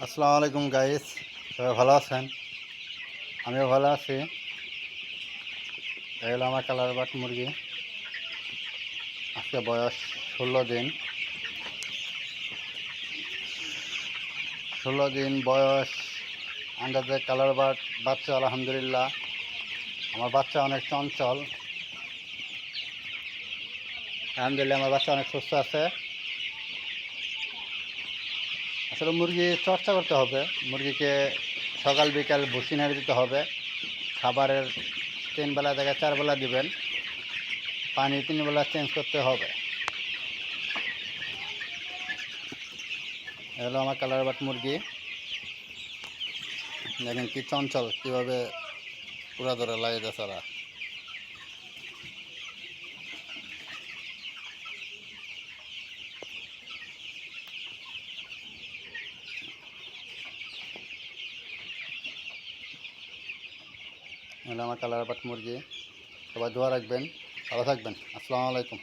আসসালামু আলাইকুম গাইস, সবাই ভালো আছেন? আমিও ভালো আছি। এই হলো আমার কালার বাট মুরগি। আজকে বয়স 16 দিন। 16 দিন বয়স। আন্দাজে কালার বাট বাচ্চা আলহামদুলিল্লাহ। আমার বাচ্চা অনেক চঞ্চল। আলহামদুলিল্লাহ আমার বাচ্চা অনেক সুস্থ আছে। আসলে মুরগি চর্চা করতে হবে। মুরগিকে সকাল বিকাল ভুসি নাড়ি দিতে হবে। খাবারের 3 বেলা থেকে 4 বেলা দিবেন। পানি 3 বেলা চেঞ্জ করতে হবে। এগুলো আমার কালার বাট মুরগি। দেখেন কি চঞ্চল, কীভাবে পুরা ধরে লাগিয়েছে ওরা। এগুলো আমার কালার বাট মুরগি। সবাই দোয়া রাখবেন, ভালো থাকবেন। আসসালামু আলাইকুম।